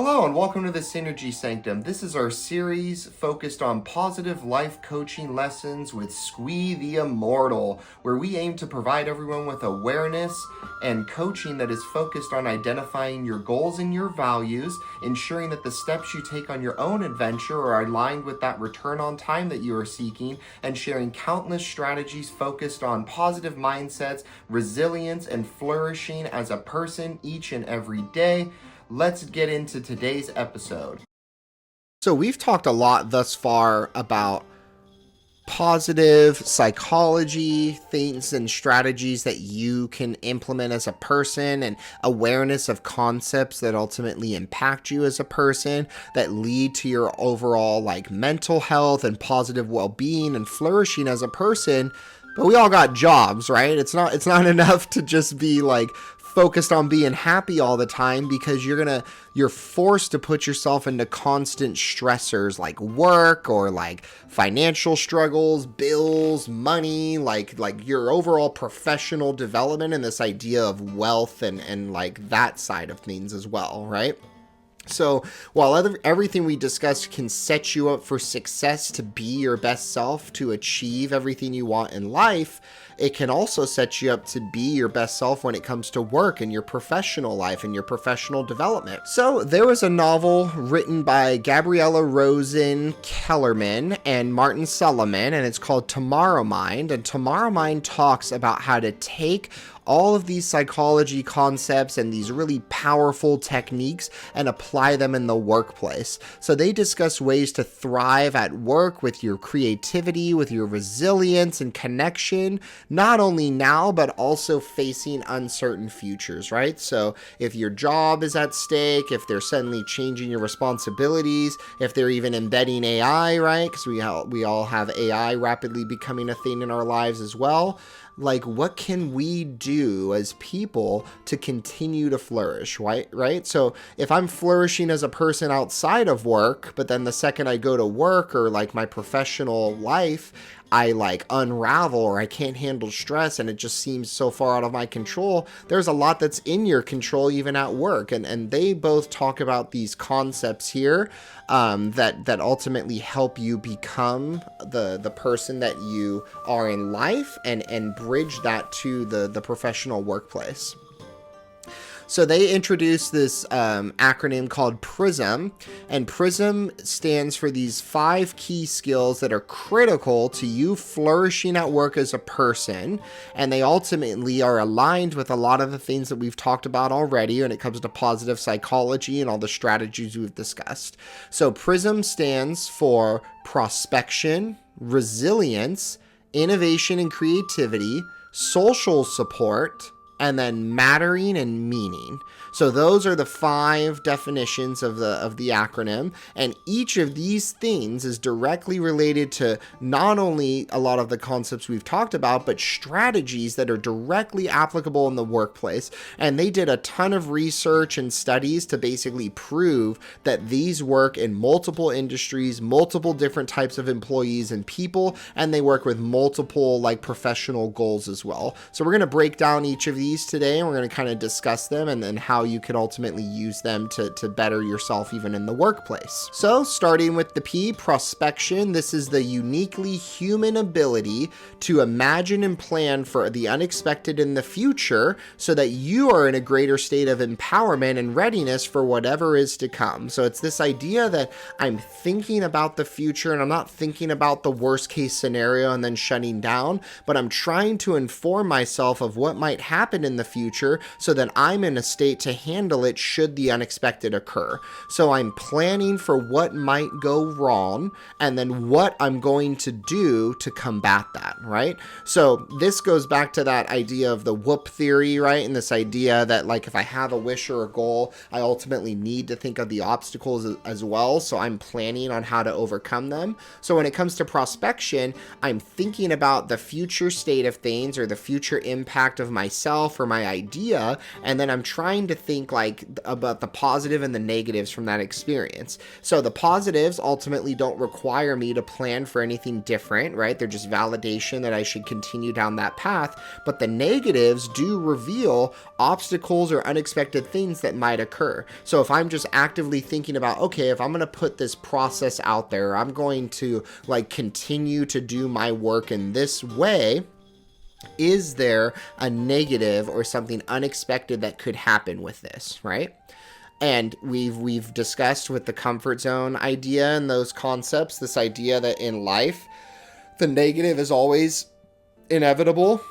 Hello and welcome to the Synergy Sanctum. This is our series focused on positive life coaching lessons with Squee the Immortal, where we aim to provide everyone with awareness and coaching that is focused on identifying your goals and your values, ensuring that the steps you take on your own adventure are aligned with that return on time that you are seeking, and sharing countless strategies focused on positive mindsets, resilience, and flourishing as a person each and every day. Let's get into today's episode. So we've talked a lot thus far about positive psychology, things and strategies that you can implement as a person, and awareness of concepts that ultimately impact you as a person, that lead to your overall mental health and positive well-being and flourishing as a person. But we all got jobs, right? It's not enough to just be focused on being happy all the time, because you're forced to put yourself into constant stressors like work or financial struggles, bills, money, like your overall professional development, and this idea of wealth and that side of things as well, right? So while everything we discussed can set you up for success to be your best self, to achieve everything you want in life, it can also set you up to be your best self when it comes to work and your professional life and your professional development. So there was a novel written by Gabriella, Rosen, Kellerman, and Martin Seligman, and it's called Tomorrowmind. And Tomorrowmind talks about how to take all of these psychology concepts and these really powerful techniques and apply them in the workplace. So they discuss ways to thrive at work with your creativity, with your resilience and connection, not only now, but also facing uncertain futures, right? So if your job is at stake, if they're suddenly changing your responsibilities, if they're even embedding AI, right? Because we all have AI rapidly becoming a thing in our lives as well. What can we do as people to continue to flourish, right? So if I'm flourishing as a person outside of work, but then the second I go to work or my professional life, I unravel, or I can't handle stress and it just seems so far out of my control, there's a lot that's in your control even at work. And they both talk about these concepts here that ultimately help you become the person that you are in life and bridge that to the professional workplace. So they introduced this acronym called PRISM, and PRISM stands for these 5 key skills that are critical to you flourishing at work as a person, and they ultimately are aligned with a lot of the things that we've talked about already when it comes to positive psychology and all the strategies we've discussed. So PRISM stands for prospection, resilience, innovation and creativity, social support, and then mattering and meaning. So those are the 5 definitions of the acronym, and each of these things is directly related to not only a lot of the concepts we've talked about, but strategies that are directly applicable in the workplace. And they did a ton of research and studies to basically prove that these work in multiple industries, multiple different types of employees and people, and they work with multiple professional goals as well. So we're going to break down each of these today, and we're going to kind of discuss them and then how you can ultimately use them to better yourself even in the workplace. So starting with the P, prospection, this is the uniquely human ability to imagine and plan for the unexpected in the future so that you are in a greater state of empowerment and readiness for whatever is to come. So it's this idea that I'm thinking about the future, and I'm not thinking about the worst case scenario and then shutting down, but I'm trying to inform myself of what might happen in the future so that I'm in a state to handle it should the unexpected occur. So I'm planning for what might go wrong and then what I'm going to do to combat that, right? So this goes back to that idea of the whoop theory, right? And this idea that if I have a wish or a goal, I ultimately need to think of the obstacles as well. So I'm planning on how to overcome them. So when it comes to prospection, I'm thinking about the future state of things or the future impact of myself myself or my idea, and then I'm trying to think like about the positive and the negatives from that experience. So the positives ultimately don't require me to plan for anything different, right? They're just validation that I should continue down that path. But the negatives do reveal obstacles or unexpected things that might occur. So if I'm just actively thinking about, okay, if I'm going to put this process out there, I'm going to like continue to do my work in this way, is there a negative or something unexpected that could happen with this, right? And we've discussed with the comfort zone idea and those concepts, this idea that in life, the negative is always inevitable.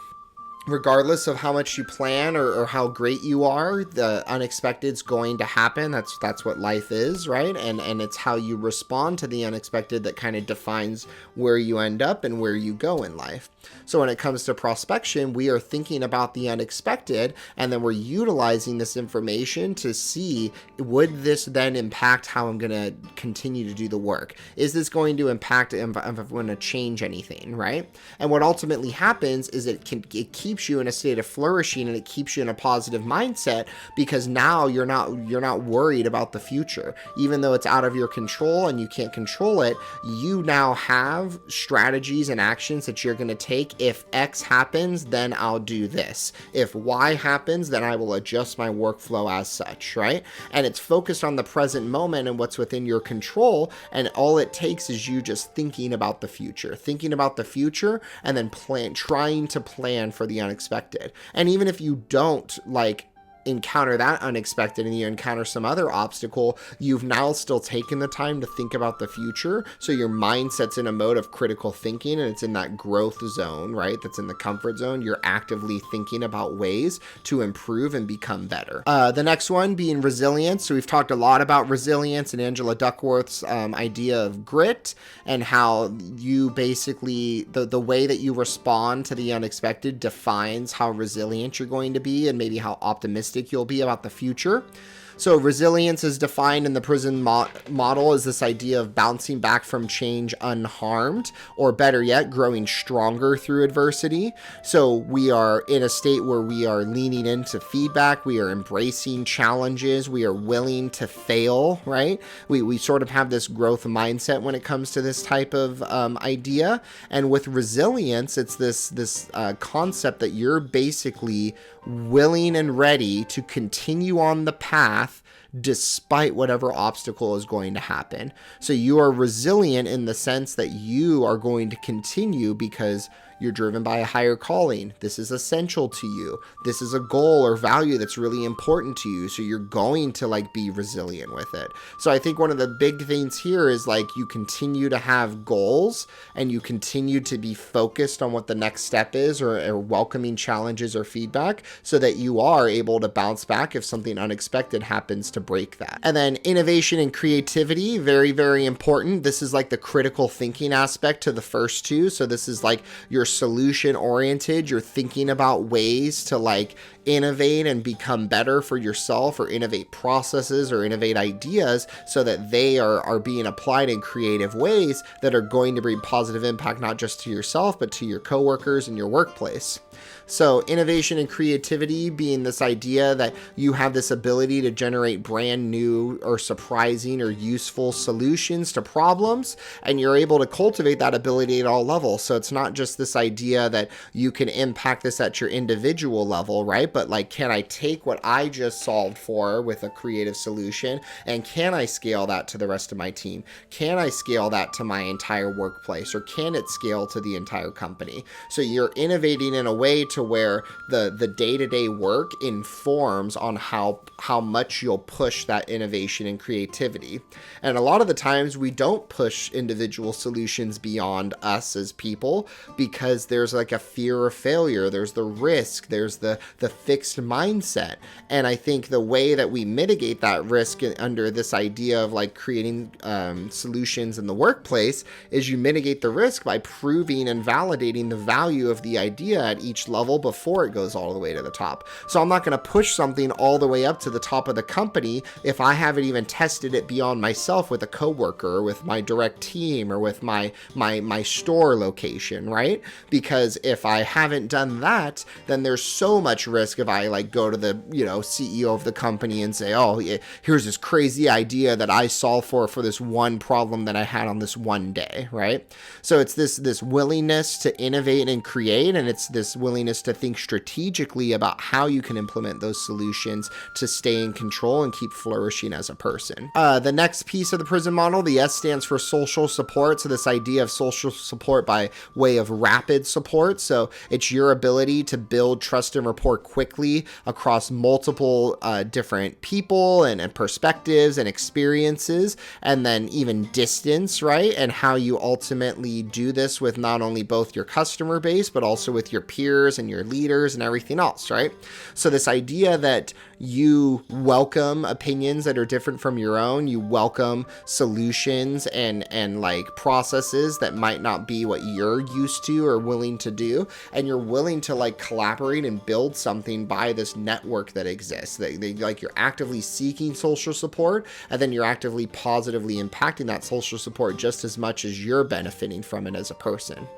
Regardless of how much you plan or how great you are, the unexpected's going to happen. That's what life is, right? And it's how you respond to the unexpected that kind of defines where you end up and where you go in life. So when it comes to prospection, we are thinking about the unexpected, and then we're utilizing this information to see, would this then impact how I'm going to continue to do the work? Is this going to impact if I'm going to change anything, right? And what ultimately happens is it keeps you in a state of flourishing, and it keeps you in a positive mindset, because now you're not worried about the future. Even though it's out of your control and you can't control it, you now have strategies and actions that you're going to take. If X happens, then I'll do this. If Y happens, then I will adjust my workflow as such, right? And it's focused on the present moment and what's within your control, and all it takes is you just thinking about the future, and then trying to plan for the unexpected. And even if you don't encounter that unexpected and you encounter some other obstacle, you've now still taken the time to think about the future. So your mindset's in a mode of critical thinking, and it's in that growth zone, right? That's in the comfort zone. You're actively thinking about ways to improve and become better. The next one being resilience. So we've talked a lot about resilience and Angela Duckworth's idea of grit, and how you basically, the way that you respond to the unexpected defines how resilient you're going to be and maybe how optimistic you'll be about the future. So resilience is defined in the PRISM model as this idea of bouncing back from change unharmed, or better yet, growing stronger through adversity. So we are in a state where we are leaning into feedback, we are embracing challenges, we are willing to fail, right? We sort of have this growth mindset when it comes to this type of idea. And with resilience, it's this concept that you're basically willing and ready to continue on the path despite whatever obstacle is going to happen. So you are resilient in the sense that you are going to continue because you're driven by a higher calling. This is essential to you. This is a goal or value that's really important to you. So you're going to be resilient with it. So I think one of the big things here is you continue to have goals, and you continue to be focused on what the next step is, or welcoming challenges or feedback, so that you are able to bounce back if something unexpected happens to break that. And then innovation and creativity, very, very important. This is the critical thinking aspect to the first two. So this is your solution oriented. You're thinking about ways to innovate and become better for yourself, or innovate processes or innovate ideas so that they are being applied in creative ways that are going to bring positive impact, not just to yourself, but to your coworkers and your workplace. So innovation and creativity being this idea that you have this ability to generate brand new or surprising or useful solutions to problems, and you're able to cultivate that ability at all levels. So it's not just this idea that you can impact this at your individual level, right? But can I take what I just solved for with a creative solution, and can I scale that to the rest of my team? Can I scale that to my entire workplace, or can it scale to the entire company? So you're innovating in a way to where the day-to-day work informs on how much you'll push that innovation and creativity. And a lot of the times we don't push individual solutions beyond us as people, because there's a fear of failure, there's the risk, there's the fixed mindset. And I think the way that we mitigate that risk under this idea of creating solutions in the workplace is you mitigate the risk by proving and validating the value of the idea at each level before it goes all the way to the top. So I'm not going to push something all the way up to the top of the company if I haven't even tested it beyond myself with a coworker, or with my direct team, or with my store location, right? because if I haven't done that, then there's so much risk if I like go to the, CEO of the company and say, oh, here's this crazy idea that I solved for this one problem that I had on this one day, right? So it's this willingness to innovate and create, and it's this willingness to think strategically about how you can implement those solutions to stay in control and keep flourishing as a person. The next piece of the PRISM model, the S stands for social support. So this idea of social support by way of rapid support. So it's your ability to build trust and rapport quickly across multiple different people and perspectives and experiences, and then even distance, right? And how you ultimately do this with not only both your customer base, but also with your peers and your leaders and everything else, right? So this idea that you welcome opinions that are different from your own, you welcome solutions and like processes that might not be what you're used to or willing to do, and you're willing to like collaborate and build something by this network that exists. Like you're actively seeking social support, and then you're actively positively impacting that social support just as much as you're benefiting from it as a person.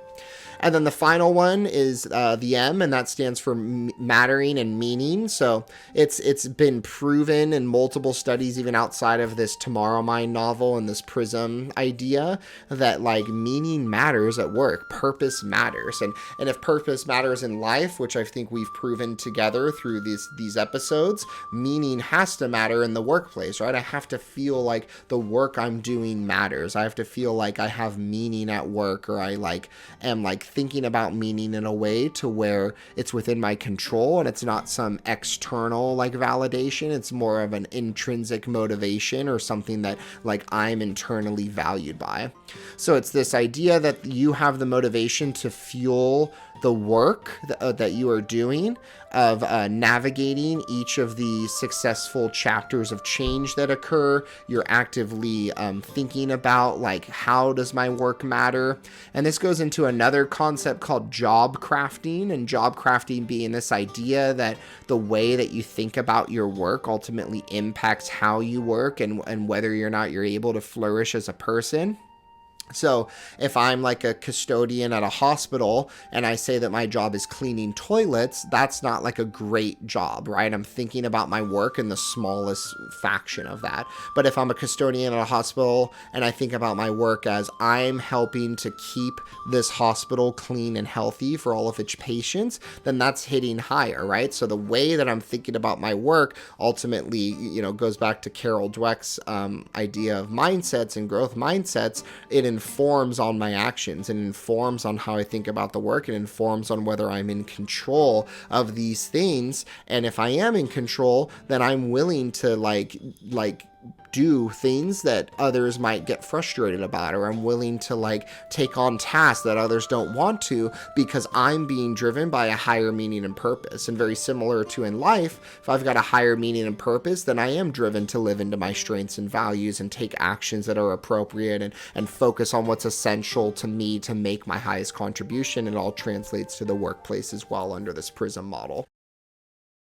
And then the final one is the M, and that stands for mattering and meaning. So it's been proven in multiple studies, even outside of this Tomorrowmind novel and this PRISM idea, that like meaning matters at work, purpose matters. And if purpose matters in life, which I think we've proven together through these episodes, meaning has to matter in the workplace, right? I have to feel like the work I'm doing matters. I have to feel like I have meaning at work, or I like am like thinking about meaning in a way to where it's within my control and it's not some external like validation. It's more of an intrinsic motivation or something that like I'm internally valued by. So it's this idea that you have the motivation to fuel the work that you are doing, of navigating each of the successful chapters of change that occur. You're actively thinking about like, how does my work matter? And this goes into another concept called job crafting, and job crafting being this idea that the way that you think about your work ultimately impacts how you work and whether or not you're able to flourish as a person. So if I'm like a custodian at a hospital and I say that my job is cleaning toilets, that's not like a great job, right? I'm thinking about my work in the smallest fraction of that. But if I'm a custodian at a hospital and I think about my work as I'm helping to keep this hospital clean and healthy for all of its patients, then that's hitting higher, right? So the way that I'm thinking about my work ultimately, goes back to Carol Dweck's idea of mindsets and growth mindsets. It informs on my actions, and informs on how I think about the work, and informs on whether I'm in control of these things. And if I am in control, then I'm willing to like do things that others might get frustrated about, or I'm willing to like take on tasks that others don't want to, because I'm being driven by a higher meaning and purpose. And very similar to in life, if I've got a higher meaning and purpose, then I am driven to live into my strengths and values and take actions that are appropriate and focus on what's essential to me to make my highest contribution. It all translates to the workplace as well under this PRISM model.